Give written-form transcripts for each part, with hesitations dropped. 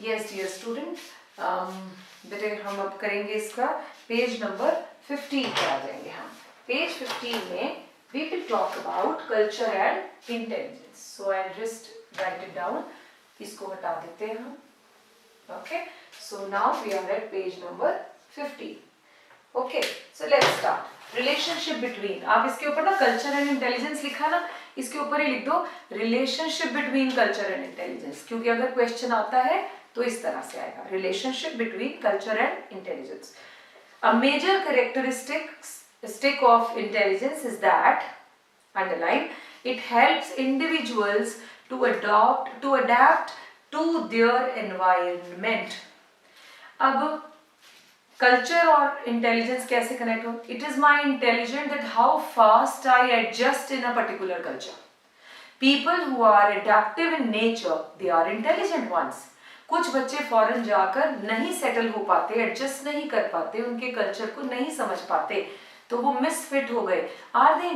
Yes dear student, बेटे हम अब करेंगे इसका पेज नंबर 15 पे आ जाएंगे हम। पेज 15 में we will talk about culture and intelligence. So I'll just write it down. इसको हटा देते हैं हम। Okay, so now we are at page number 15. Okay, so let's start. Relationship between, आप इसके ऊपर ना culture and intelligence लिखा ना, इसके ऊपर ही लिख दो relationship between culture and intelligence, क्योंकि अगर question आता है तो इस तरह से आएगा, relationship between culture and intelligence. A major characteristic of intelligence is that, underline, it helps individuals to adapt to their environment. अब कल्चर और इंटेलिजेंस कैसे कनेक्ट हो? It is my intelligent that how fast I adjust in a particular culture. People who are adaptive in nature, they are intelligent ones. कुछ बच्चे foreign जाकर नहीं settle हो पाते, एडजस्ट नहीं कर पाते, उनके कल्चर को नहीं समझ पाते, तो वो मिसफिट हो गए. Are they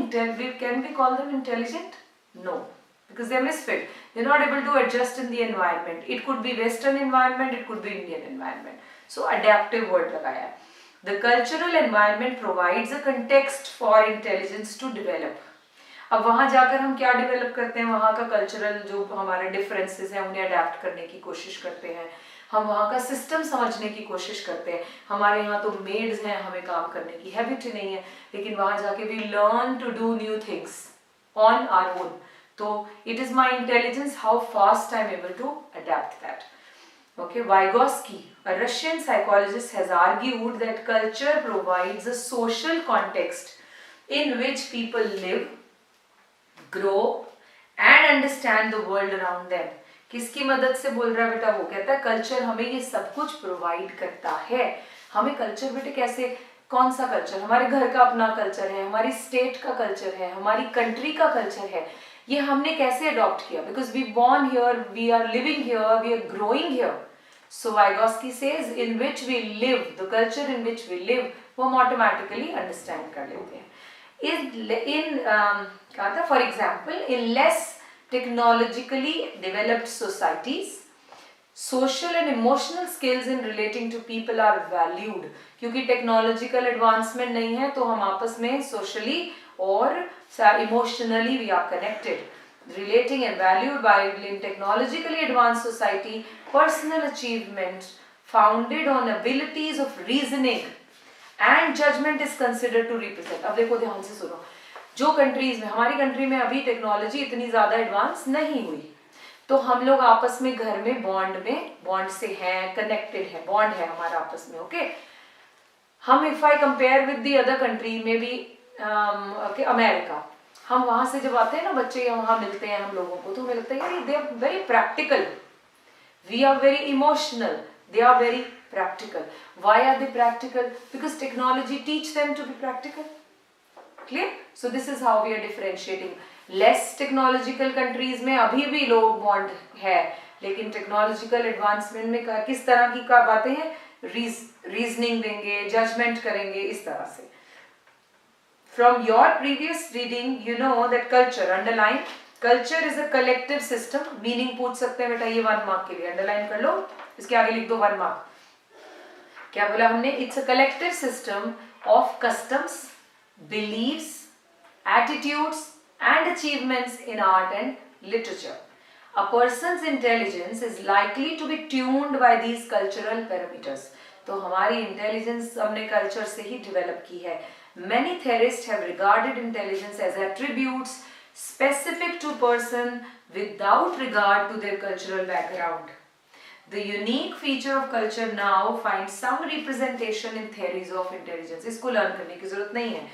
can we call them intelligent? No, because they are misfit. They are not able to adjust in the environment. It could be Western environment, it could be Indian environment. So adaptive word लगाया है. The cultural environment provides a context for intelligence to develop. अब वहाँ जाकर हम क्या develop करते हैं? वहाँ का कल्चरल जो हमारे डिफरेंसेस हैं उन्हें अडेप्ट करने की कोशिश करते हैं. हम वहाँ का सिस्टम समझने की कोशिश करते हैं. हमारे यहाँ तो मेड्स हैं, हमें काम करने की हैबिट ही नहीं है, लेकिन वहाँ जाके we learn to do new things on our own. So it is my intelligence how fast I am able to adapt that. Okay, Vygotsky, a Russian psychologist, has argued that culture provides a social context in which people live, grow and understand the world around them. किसकी मदद से बोल रहा है बेटा? वो कहता है कल्चर हमें ये सब कुछ प्रोवाइड करता है. हमें कल्चर बेटे कैसे, कौन सा कल्चर? हमारे घर का अपना कल्चर है, हमारी स्टेट का कल्चर है, हमारी कंट्री का कल्चर है. ये हमने कैसे अडॉप्ट किया? Because we born here, we are living here, we are growing here. So Vygotsky says in which we live, the culture in which we live, वो हम ऑटोमेटिकली अंडरस्टैंड कर लेते हैं. कहा था for example, in less technologically developed societies, social and emotional skills in relating to people are valued. क्योंकि technological advancement नहीं है तो हम आपस में सोशली और emotionally we are connected. Relating and valued by in technologically advanced society, personal achievement founded on abilities of reasoning and judgment is considered to represent. अब देखो ध्यान से सुनो, जो कंट्रीज में, हमारी कंट्री में अभी टेक्नोलॉजी इतनी ज्यादा एडवांस नहीं हुई, तो हम लोग आपस में घर में बॉन्ड से हैं, कनेक्टेड है, बॉन्ड है हमारा आपस में. ओके, हम if I compare with the other country में भी अमेरिका, हम वहां से जब आते हैं ना बच्चे, वहां मिलते हैं हम लोगों को, तो हमें लगता है they are very practical, we are very emotional, they are very practical. Why are they practical? Because technology teach them to be practical. Clear? So this is how we are differentiating. Less technological countries में अभी भी लो bond है, लेकिन technological advancement में किस तरह की बातें हैं? रीजनिंग देंगे, जजमेंट करेंगे, इस तरह से. From your previous reading, you know that culture, underline, culture is a collective system. Meaning पूछ सकते हैं बेटा, ये 1 मार्क के लिए अंडरलाइन कर लो, इसके आगे लिख दो 1 मार्क. क्या बोला हमने? It's a collective system of customs, beliefs, attitudes and achievements in art and literature. A person's intelligence is likely to be tuned by these cultural parameters. तो हमारी इंटेलिजेंस हमने कल्चर से ही डेवलप की है. Many theorists have regarded intelligence as attributes specific to person without regard to their cultural background. The unique feature of culture now finds some representation in theories of intelligence. इसको learn करने की जरूरत नहीं है.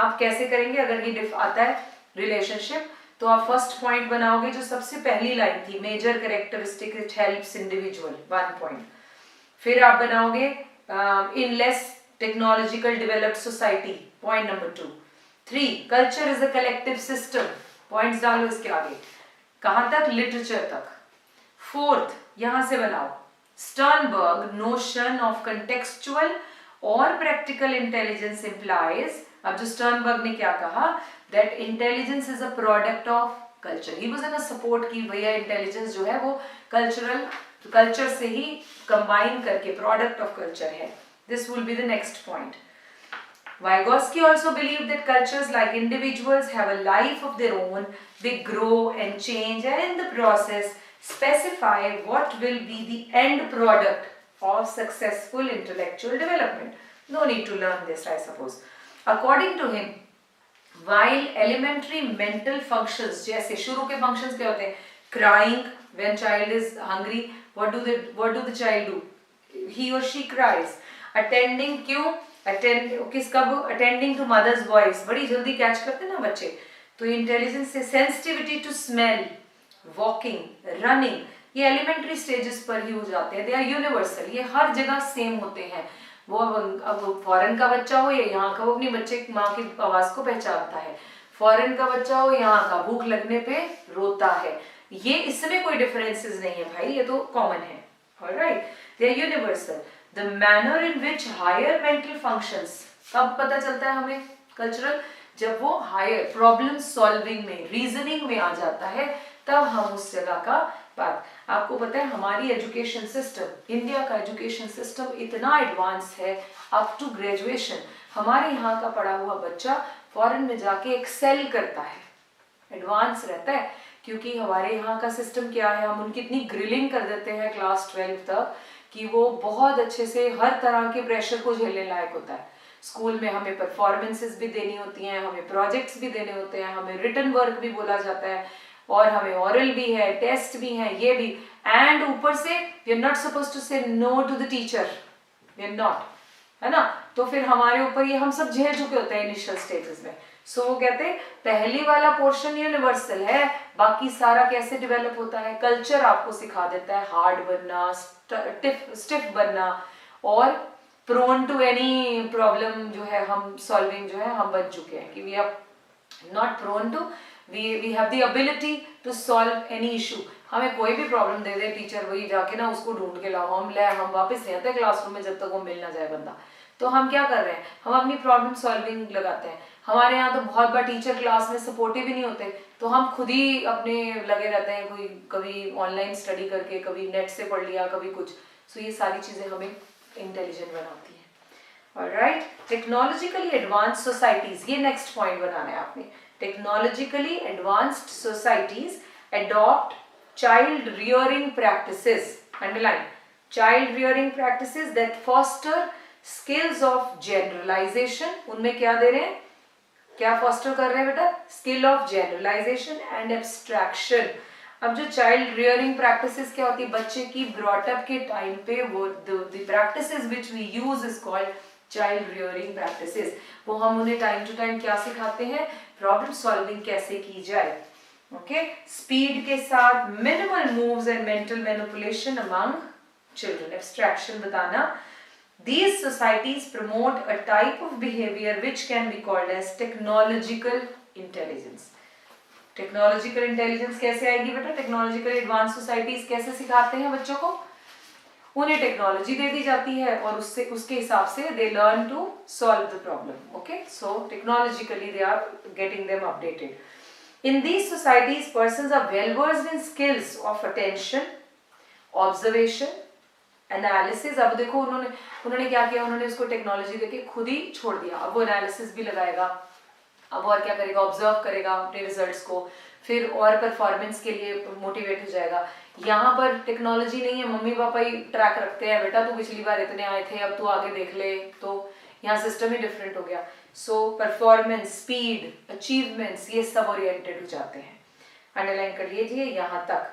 आप कैसे करेंगे? अगर ये आता है रिलेशनशिप, तो आप फर्स्ट पॉइंट बनाओगे जो सबसे पहली लाइन थी, major characteristic it helps individual, 1 point. फिर आप बनाओगे in less technological developed society, point number 2. 3, culture is a collective system, points डालो इसके आगे. कहां तक? लिटरेचर तक. 4th, यहां से बनाओ, स्टर्नबर्ग नोशन ऑफ कंटेक्सचुअल और प्रैक्टिकल इंटेलिजेंस इंप्लाइज. अब जो स्टर्नबर्ग ने क्या कहा, that intelligence is a product of culture. He was in a support की भैया इंटेलिजेंस जो है वो कल्चरल तो कल्चर से ही कंबाइन करके प्रोडक्ट ऑफ कल्चर है. This will be the next point. Vygotsky also believed that cultures like individuals have a life of their own. They grow and change and in the process specify what will be the end product of successful intellectual development. No need to learn this, I suppose. According to him, while elementary mental functions, जैसे शुरू के functions क्या होते हैं? Crying, when child is hungry, what do the child do? He or she cries. Attending, क्यों? Attending to mother's voice बड़ी जल्दी catch करते ना बच्चे. तो इंटेलिजेंस से sensitivity to smell, walking, running, ये एलिमेंट्री स्टेजेस पर ही हो जाते हैं. दे आर यूनिवर्सल, ये हर जगह सेम होते हैं. वो अब फॉरेन का बच्चा हो या यहाँ का, वो अपनी बच्चे माँ की आवाज को पहचानता है. फॉरेन का बच्चा हो यहाँ का, भूख लगने पे रोता है. ये इसमें कोई डिफरेंसेस नहीं है भाई, ये तो कॉमन है. Alright, they are universal. The manner in which higher mental functions, कब पता चलता है हमें कल्चरल? जब वो हायर प्रॉब्लम सॉल्विंग में, रीजनिंग में आ जाता है, तब हम उस जगह का बात. आपको पता है हमारी एजुकेशन सिस्टम, इंडिया का एजुकेशन सिस्टम इतना एडवांस है अप टू ग्रेजुएशन. हमारे यहाँ का पढ़ा हुआ बच्चा फॉरेन में जाके एक्सेल करता है, एडवांस रहता है. क्योंकि हमारे यहाँ का सिस्टम क्या है, हम उनकी इतनी ग्रिलिंग कर देते हैं क्लास 12 तक कि वो बहुत अच्छे से हर तरह के प्रेशर को झेलने लायक होता है. स्कूल में हमें परफॉर्मेंसेस भी देनी होती हैं, हमें प्रोजेक्ट्स भी देने होते हैं, हमें रिटन वर्क भी बोला जाता है, और हमें ओरल भी है, टेस्ट भी है, ये भी. एंड ऊपर से we are not supposed to say no to the teacher, we are not, है ना. तो फिर हमारे ऊपर ये हम सब झेल चुके होते हैं इनिशियल स्टेजेस में. सो वो कहते हैं पहली वाला पोर्शन यूनिवर्सल है, बाकी सारा कैसे डेवलप होता है. कल्चर आपको सिखा देता है हार्ड बनना, स्टिफ बनना, और प्रोन टू एनी प्रॉब्लम जो है हम सॉल्विंग जो है हम बन चुके हैं कि we are not prone to, we have the ability to solve any issue. हमें कोई भी प्रॉब्लम दे दे टीचर, वही जाके ना उसको ढूंढ के लाओ, हम वापस नहीं आते क्लासरूम में जब तक वो मिल ना जाए बंदा. तो हम क्या कर रहे हैं, हम अपनी प्रॉब्लम सॉल्विंग लगाते हैं. हमारे यहाँ तो बहुत बार टीचर क्लास में सपोर्टिव ही नहीं होते, तो हम खुद ही अपने लगे रहते हैं, कोई कभी ऑनलाइन स्टडी करके, कभी नेट से पढ़ लिया, कभी कुछ. सो ये सारी चीजें हमें इंटेलिजेंट बनाती हैं. ऑलराइट, टेक्नोलॉजिकली एडवांस सोसाइटीज, ये नेक्स्ट पॉइंट बनाना है आपने. Technologically advanced societies adopt child rearing practices, underline, child rearing practices that foster skills of generalisation. उनमें क्या दे रहे हैं, क्या फॉस्टर कर रहे हैं बेटा? Skill of generalisation and abstraction. अब जो चाइल्ड रियरिंग प्रैक्टिसेस क्या होती है, बच्चे की ब्रॉटअप के टाइम पे वो the practices which we use is called child rearing practices. वो हम उन्हें टाइम टू टाइम क्या सिखाते हैं, प्रॉब्लम सॉल्विंग कैसे की जाए. ओके, स्पीड के साथ minimal moves and mental manipulation among children, abstraction बताना. These societies promote a type of behavior which can be called as technological intelligence. Technological intelligence कैसे आएगी बेटा? Technological advanced societies कैसे सिखाते हैं बच्चों को? उन्हें टेक्नोलॉजी दे दी जाती है और उसके हिसाब से they learn to solve the problem. Okay, so technologically they are getting them updated. In these societies, persons are well versed in skills of attention, observation, analysis. अब देखो उन्होंने क्या किया, उन्होंने उसको टेक्नोलॉजी देके खुद ही छोड़ दिया. अब वो एनालिसिस भी लगाएगा, अब और क्या करेगा, ऑब्जर्व करेगा अपने रिजल्ट्स को, फिर और परफॉर्मेंस के लिए मोटिवेट हो जाएगा. यहाँ पर टेक्नोलॉजी नहीं है, मम्मी पापा ही ट्रैक रखते हैं, बेटा तू पिछली बार इतने आए थे, अब तू आगे देख ले. तो यहाँ सिस्टम ही डिफरेंट हो गया. सो परफॉर्मेंस, स्पीड, अचीवमेंट्स, ये सब ओरिएंटेड हो जाते हैं. अंडरलाइन कर लीजिए यहाँ तक.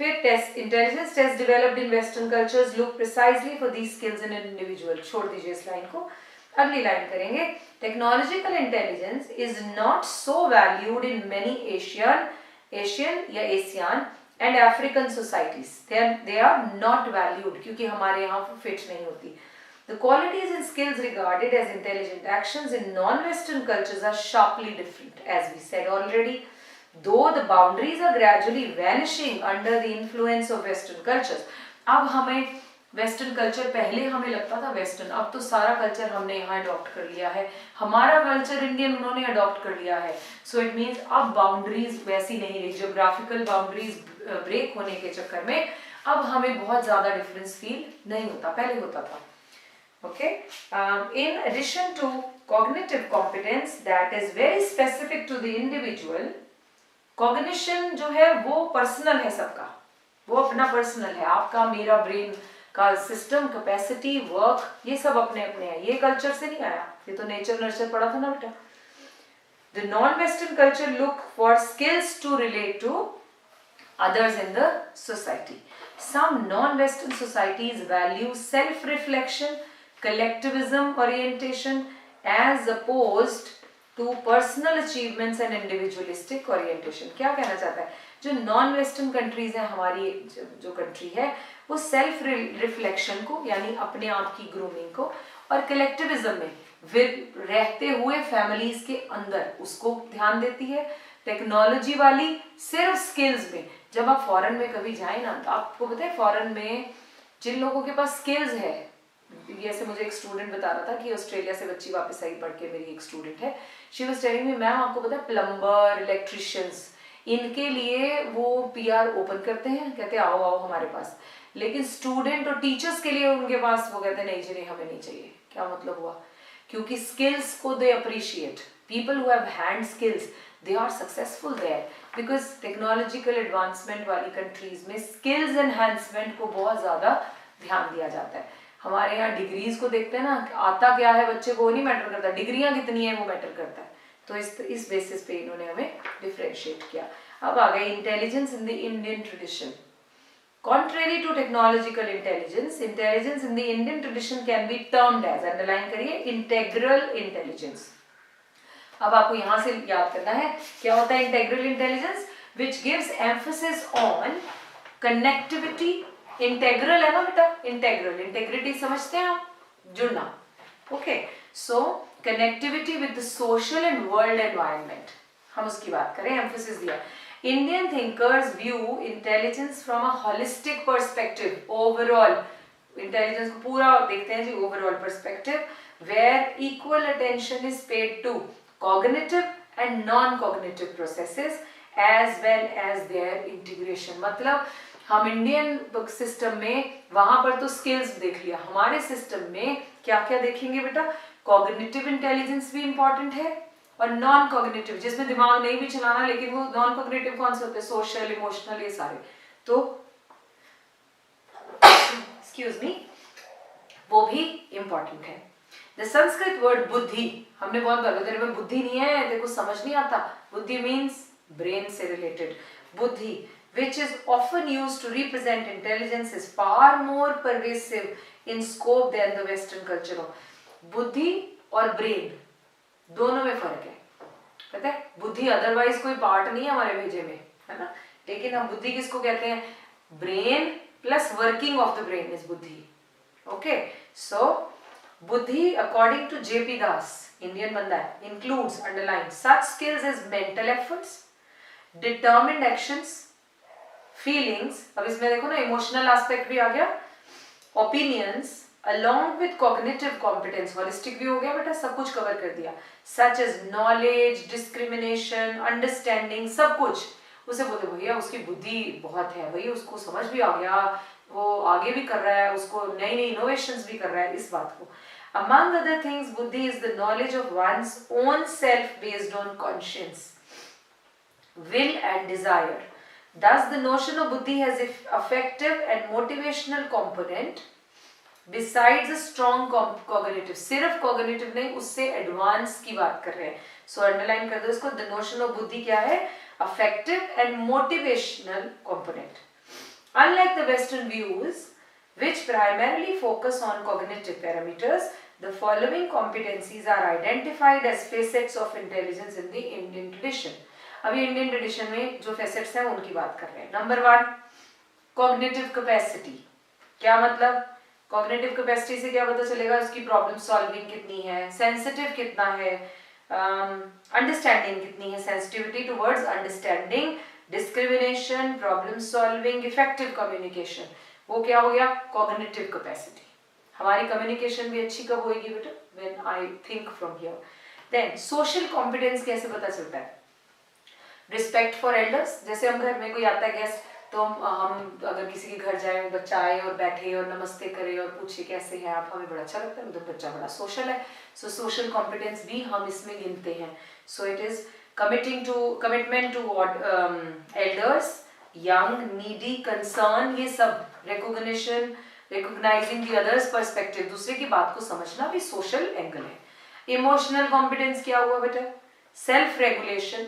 फिर test, intelligence test developed in western cultures look precisely for these skills in an individual. छोड़ दीजिए इस लाइन को, अगली लाइन करेंगे. Technological intelligence is not so valued in many Asian या Asian and African societies. They are not valued क्योंकि हमारे यहाँ फिट नहीं होती. The qualities and skills regarded as intelligent actions in non-Western cultures are sharply different, as we said already. Though the boundaries are gradually vanishing under the influence of Western cultures. अब हमें western culture, पहले हमें लगता था western, अब तो सारा culture हमने यहाँ अडॉप्ट कर लिया है. हमारा कल्चर इंडियन उन्होंने अडॉप्ट कर लिया है. सो इट मीन्स अब बाउंड्रीज वैसी नहीं रही. ज्योग्राफिकल बाउंड्रीज ब्रेक होने के चक्कर में अब हमें बहुत ज़्यादा डिफरेंस फील नहीं होता, पहले होता था. Okay, in addition to cognitive competence that is very specific to the individual, cognition जो है वो पर्सनल है सबका, वो अपना पर्सनल है. आपका, मेरा, ब्रेन का सिस्टम, कैपेसिटी, वर्क, ये सब अपने अपने हैं. ये कल्चर से नहीं आया, ये तो नेचर नर्चर पढ़ा था ना बेटा. The non-Western culture look for skills to relate to others in the society. Some non-Western societies value self-reflection, collectivism orientation as opposed to personal achievements and individualistic orientation. क्या कहना चाहता है? जो नॉन वेस्टर्न कंट्रीज हैं, हमारी जो country है, वो सेल्फ रिफ्लेक्शन को यानी अपने आप की ग्रूमिंग को और कलेक्टिविज्म में रहते हुए फैमिलीज के अंदर उसको ध्यान देती है. टेक्नोलॉजी वाली सिर्फ स्किल्स में. जब आप फॉरेन में कभी जाए ना, तो आपको पता है फॉरेन में जिन लोगों के पास स्किल्स है, जैसे मुझे एक स्टूडेंट बता रहा था कि ऑस्ट्रेलिया से बच्ची वापस आई पढ़ के, मेरी एक स्टूडेंट है, she was telling me ma'am आपको पता है प्लम्बर, इलेक्ट्रिशियंस, इनके लिए वो पीआर ओपन करते हैं, कहते हैं आओ आओ हमारे पास. लेकिन स्टूडेंट और टीचर्स के लिए उनके पास वो कहते हैं नहीं जी नहीं, हमें नहीं चाहिए. क्या मतलब हुआ? क्योंकि स्किल्स को they appreciate. People who have hand skills they are successful there, because technological advancement वाली कंट्रीज में स्किल्स एनहांसमेंट को बहुत ज्यादा ध्यान दिया जाता है. हमारे यहाँ डिग्रीज को देखते हैं ना, आता क्या है बच्चे को वो नहीं मैटर करता, डिग्रियां कितनी है वो मैटर करता है. तो इस बेसिस पे इन्होंने हमें डिफरेंशिएट किया. अब आ गई intelligence in the Indian tradition. Contrary to technological intelligence, intelligence in the Indian tradition can be termed as, underline करिए, integral intelligence. अब आपको यहाँ से याद करना है क्या होता है integral intelligence, which gives emphasis on connectivity. Integral है ना बेटा, integral, integrity समझते हैं आप, जुड़ना. Okay, so connectivity with the social and world environment, हम उसकी बात करें, emphasis दिया. Indian thinkers view intelligence from a holistic perspective, overall intelligence को पूरा देखते हैं जी, overall perspective, where equal attention is paid to cognitive and non-cognitive processes as well as their integration. मतलब हम इंडियन सिस्टम में वहां पर तो स्किल्स देख लिया, हमारे सिस्टम में क्या क्या देखेंगे बेटा? कॉग्निटिव इंटेलिजेंस भी इंपॉर्टेंट है और नॉन कॉग्निटिव, जिसमें दिमाग नहीं भी चलाना, लेकिन वो नॉन कॉग्निटिव कौन से होते हैं? सोशल, इमोशनल, ये सारे. तो एक्सक्यूज मी, वो भी इंपॉर्टेंट है. द संस्कृत वर्ड बुद्धि, हमने बहुत बार, तेरे में बुद्धि नहीं है, तेरे को समझ नहीं आता. बुद्धि मीन्स ब्रेन से रिलेटेड. बुद्धि which is often used to represent intelligence is far more pervasive in scope than the western culture. बुद्धि और ब्रेन दोनों में फर्क है, पता है? बुद्धि अदरवाइज कोई पार्ट नहीं है हमारे भेजे में, है ना, लेकिन हम बुद्धि किसको कहते हैं? Brain plus working of the brain is बुद्धि. ओके, सो बुद्धि according to JP Das, Indian बंदा है, includes, underline, such skills is mental efforts, determined actions, feelings, अब इसमें देखो ना इमोशनल एस्पेक्ट भी आ गया, opinions, along with cognitive competence, holistic भी हो गया बेटा, सब कुछ कवर कर दिया, such as knowledge, discrimination, understanding, सब कुछ. उसे बोले भैया उसकी बुद्धि बहुत है, भैया उसको समझ भी आ गया, वो आगे भी कर रहा है, उसको नई नई इनोवेशंस भी कर रहा है, इस बात को. Among other things, buddhi is the knowledge of one's own self based on conscience, will and desire. Thus, the notion of buddhi has an affective and motivational component. Besides a strong cognitive, सिर्फ cognitive नहीं, उससे advance की बात कर रहे हैं. So underline कर दो इसको. The notion of बुद्धि क्या है? Affective and motivational component. Unlike the Western views, which primarily focus on cognitive parameters, the following competencies are identified as facets of intelligence in the Indian tradition. अभी Indian tradition में जो facets हैं उनकी बात कर रहे हैं. Number 1, cognitive capacity. क्या मतलब? कॉग्निटिव कैपेसिटी से क्या पता चलेगा? उसकी प्रॉब्लम सॉल्विंग कितनी है, सेंसिटिव कितना है, अंडरस्टैंडिंग कितनी है, sensitivity towards understanding, discrimination, problem solving, effective communication. वो क्या हो गया? Cognitive capacity. हमारी कम्युनिकेशन भी अच्छी कब होगी बेटा? When I think from here. Then social competence कैसे पता चलता है? रिस्पेक्ट फॉर एल्डर्स, जैसे हम घर में कोई आता है गेस्ट तो हम अगर किसी के घर जाए, बच्चा आए और बैठे और नमस्ते करे और पूछे कैसे हैं आप, हमें बड़ा अच्छा लगता है, मतलब बच्चा बड़ा सोशल है। सो सोशल कॉम्पिटेंस भी हम इसमें गिनते हैं। So it is commitment to elders, young, needy, concern, ये सब recognition, recognising the others perspective, दूसरे की बात को समझना भी सोशल एंगल है। इमोशनल कॉम्पिटेंस क्या हुआ बेटा? Self regulation,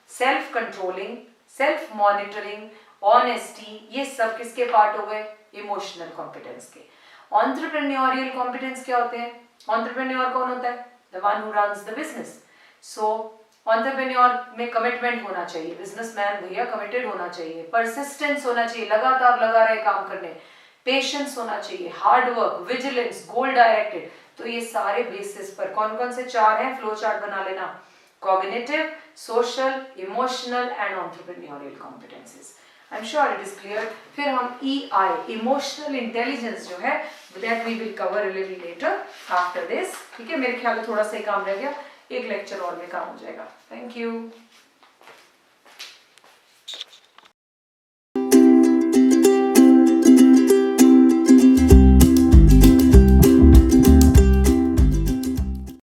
self controlling, self monitoring, honesty, ये सब किसके पार्ट हो गए? इमोशनल कॉम्पिटेंस के। एंटरप्रेन्योरियल कॉम्पिटेंस क्या होते हैं? एंटरप्रेन्योर कौन होता है? The one who runs the business. So entrepreneur में कमिटमेंट होना चाहिए, बिजनेसमैन भैया कमिटेड होना चाहिए, परसिस्टेंस होना चाहिए, लगातार लगा रहे काम करने, पेशेंस होना चाहिए, हार्ड वर्क, विजिलेंस, गोल डायरेक्टेड। तो ये सारे बेसिस पर कौन कौन से 4 हैं? फ्लो चार्ट बना लेना। Cognitive, social, emotional and entrepreneurial competences. I am sure it is clear. फिर हम EI, इमोशनल इंटेलिजेंस जो है, that we will cover a little later after this. ठीक है, मेरे ख्याल में थोड़ा सा ही काम रह गया, एक लेक्चर और में काम हो जाएगा। Thank you.